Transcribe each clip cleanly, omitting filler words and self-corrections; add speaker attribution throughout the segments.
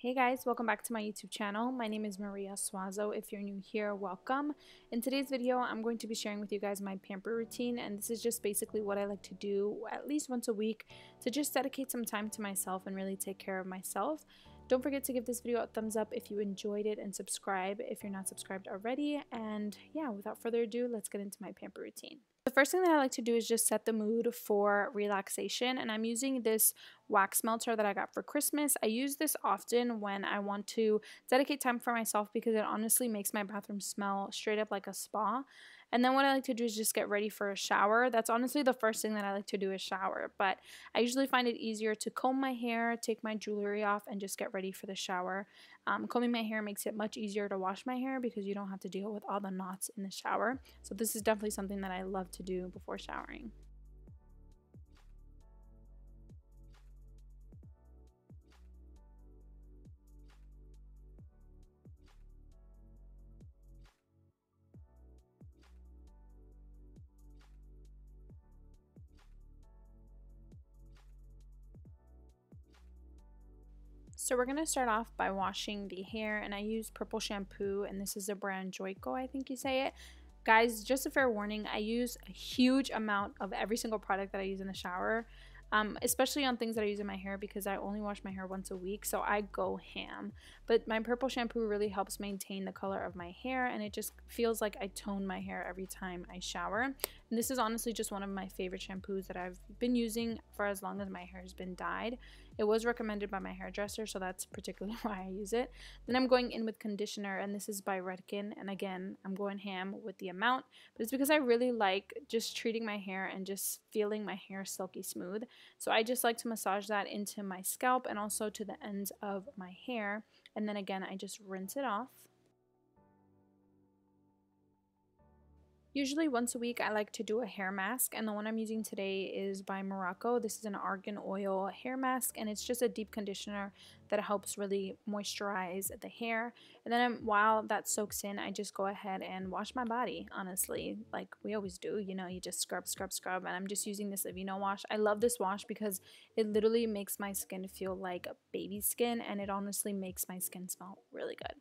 Speaker 1: Hey guys, welcome back to my YouTube channel. My name is Suazo. If you're new here, welcome. In today's video, I'm going to be sharing with you guys my pamper routine, and this is just basically what I like to do at least once a week to just dedicate some time to myself and really take care of myself. Don't forget to give this video a thumbs up if you enjoyed it and subscribe if you're not subscribed already. And yeah, without further ado, let's get into my pamper routine. The first thing that I like to do is just set the mood for relaxation, and I'm using this wax melter that I got for Christmas. I use this often when I want to dedicate time for myself because it honestly makes my bathroom smell straight up like a spa. And then what I like to do is just get ready for a shower. That's honestly the first thing that I like to do is shower, but I usually find it easier to comb my hair, take my jewelry off, and just get ready for the shower. Combing my hair makes it much easier to wash my hair because you don't have to deal with all the knots in the shower. So this is definitely something that I love to do before showering. So we're going to start off by washing the hair, and I use purple shampoo, and this is the brand Joico, I think you say it. Guys, just a fair warning, I use a huge amount of every single product that I use in the shower, especially on things that I use in my hair because I only wash my hair once a week, so I go ham. But my purple shampoo really helps maintain the color of my hair, and it just feels like I tone my hair every time I shower. And this is honestly just one of my favorite shampoos that I've been using for as long as my hair has been dyed. It was recommended by my hairdresser, so that's particularly why I use it. Then I'm going in with conditioner, and this is by Redken. And again, I'm going ham with the amount, but it's because I really like just treating my hair and just feeling my hair silky smooth. So I just like to massage that into my scalp and also to the ends of my hair. And then again, I just rinse it off. Usually once a week I like to do a hair mask, and the one I'm using today is by Morocco. This is an argan oil hair mask, and it's just a deep conditioner that helps really moisturize the hair. And then while that soaks in, I just go ahead and wash my body, honestly, like we always do. You know, you just scrub, scrub, scrub, and I'm just using this Aveeno wash. I love this wash because it literally makes my skin feel like a baby skin, and it honestly makes my skin smell really good.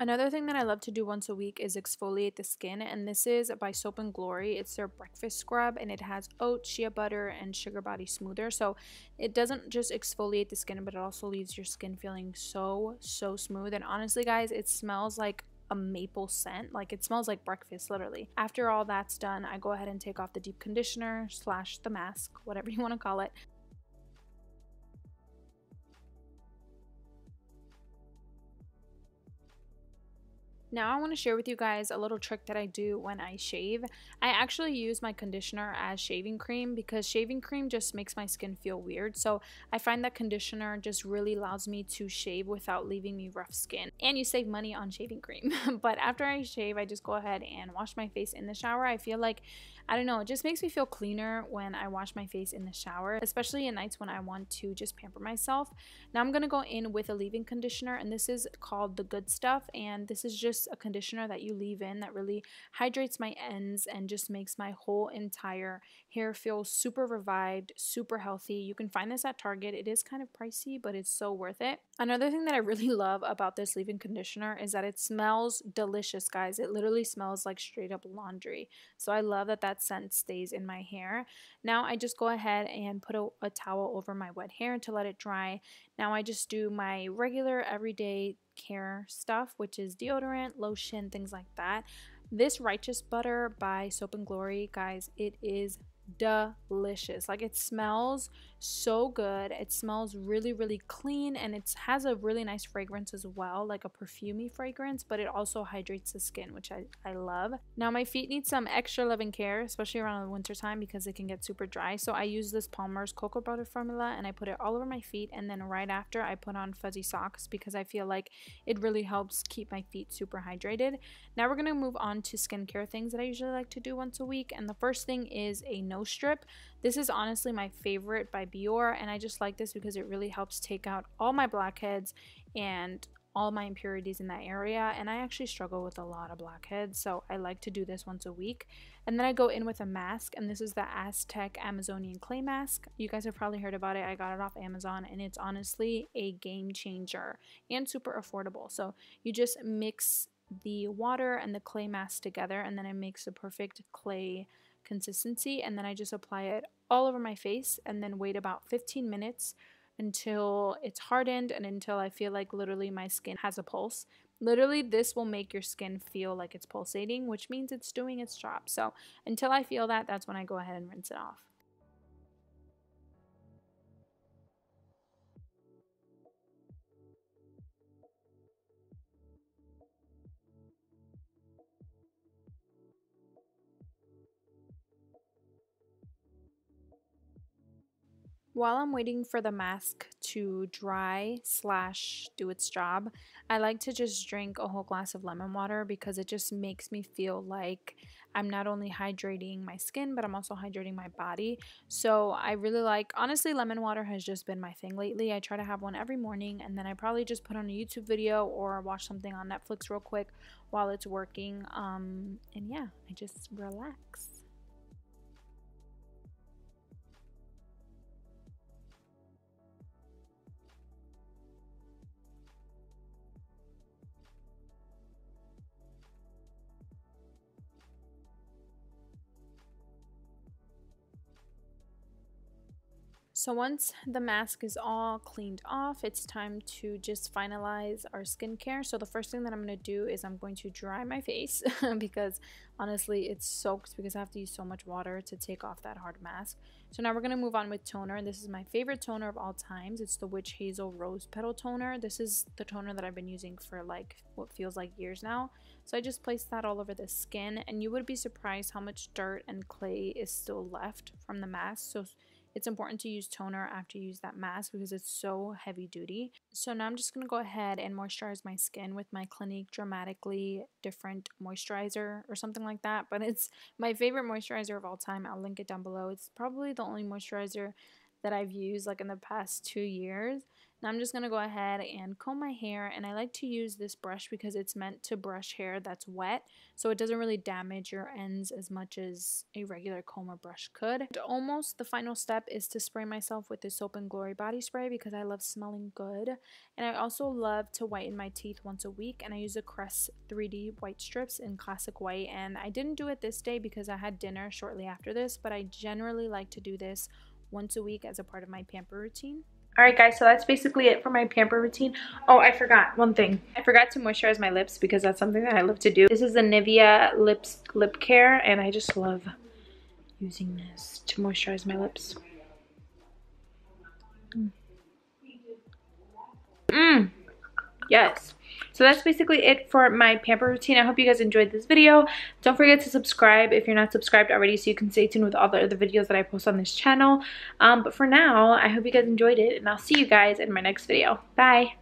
Speaker 1: Another thing that I love to do once a week is exfoliate the skin, and this is by Soap and Glory. It's their breakfast scrub, and it has oat, shea butter, and sugar body smoother. So it doesn't just exfoliate the skin, but it also leaves your skin feeling so smooth. And honestly, guys, it smells like a maple scent. Like, it smells like breakfast, literally. After all that's done, I go ahead and take off the deep conditioner slash the mask, whatever you want to call it. Now I want to share with you guys a little trick that I do when I shave. I actually use my conditioner as shaving cream because shaving cream just makes my skin feel weird. So I find that conditioner just really allows me to shave without leaving me rough skin. And you save money on shaving cream. But after I shave, I just go ahead and wash my face in the shower. I feel like, I don't know, it just makes me feel cleaner when I wash my face in the shower, especially at nights when I want to just pamper myself. Now I'm going to go in with a leave-in conditioner, and this is called The Good Stuff, and this is just a conditioner that you leave in that really hydrates my ends and just makes my whole entire hair feel super revived, super healthy. You can find this at Target. It is kind of pricey, but it's so worth it. Another thing that I really love about this leave-in conditioner is that it smells delicious, guys. It literally smells like straight up laundry. So I love that that scent stays in my hair. Now I just go ahead and put a towel over my wet hair to let it dry. Now I just do my regular everyday care stuff, which is deodorant, lotion, things like that. This Righteous Butter by Soap and Glory, guys, it is delicious. Like, it smells so good. It smells really clean, and it has a really nice fragrance as well, like a perfumey fragrance, but it also hydrates the skin, which I love. Now my feet need some extra love and care, especially around the winter time because it can get super dry. So I use this Palmer's cocoa butter formula, and I put it all over my feet, and then right after I put on fuzzy socks because I feel like it really helps keep my feet super hydrated. Now we're going to move on to skincare things that I usually like to do once a week, and the first thing is a nose strip. This is honestly my favorite by Bior, and I just like this because it really helps take out all my blackheads and all my impurities in that area, and I actually struggle with a lot of blackheads, so I like to do this once a week. And then I go in with a mask, and this is the Aztec Amazonian clay mask. You guys have probably heard about it. I got it off Amazon, and it's honestly a game changer and super affordable. So you just mix the water and the clay mask together, and then it makes the perfect clay consistency, and then I just apply it all over my face and then wait about 15 minutes until it's hardened and until I feel like literally my skin has a pulse. Literally, this will make your skin feel like it's pulsating, which means it's doing its job. So until I feel that, that's when I go ahead and rinse it off. While I'm waiting for the mask to dry slash do its job, I like to just drink a whole glass of lemon water because it just makes me feel like I'm not only hydrating my skin, but I'm also hydrating my body. So I really like, honestly, lemon water has just been my thing lately. I try to have one every morning, and then I probably just put on a YouTube video or watch something on Netflix real quick while it's working. And yeah, I just relax. So once the mask is all cleaned off, it's time to just finalize our skincare. So the first thing that I'm going to do is I'm going to dry my face because honestly it's soaked because I have to use so much water to take off that hard mask. So now we're going to move on with toner, and this is my favorite toner of all times. It's the Witch Hazel Rose Petal Toner. This is the toner that I've been using for like what feels like years now. So I just placed that all over the skin, and you would be surprised how much dirt and clay is still left from the mask. So it's important to use toner after you use that mask because it's so heavy duty. So now I'm just going to go ahead and moisturize my skin with my Clinique Dramatically Different Moisturizer or something like that. But it's my favorite moisturizer of all time. I'll link it down below. It's probably the only moisturizer that I've used like in the past 2 years. Now I'm just going to go ahead and comb my hair, and I like to use this brush because it's meant to brush hair that's wet, so it doesn't really damage your ends as much as a regular comb or brush could. And almost the final step is to spray myself with this Soap and Glory body spray because I love smelling good, and I also love to whiten my teeth once a week, and I use the Crest 3D white strips in classic white. And I didn't do it this day because I had dinner shortly after this, but I generally like to do this once a week as a part of my pamper routine. Alright guys, so that's basically it for my pamper routine. Oh, I forgot one thing. I forgot to moisturize my lips because that's something that I love to do. This is the Nivea lip care, and I just love using this to moisturize my lips. Yes. So that's basically it for my pamper routine. I hope you guys enjoyed this video. Don't forget to subscribe if you're not subscribed already so you can stay tuned with all the other videos that I post on this channel. But for now, I hope you guys enjoyed it, and I'll see you guys in my next video. Bye!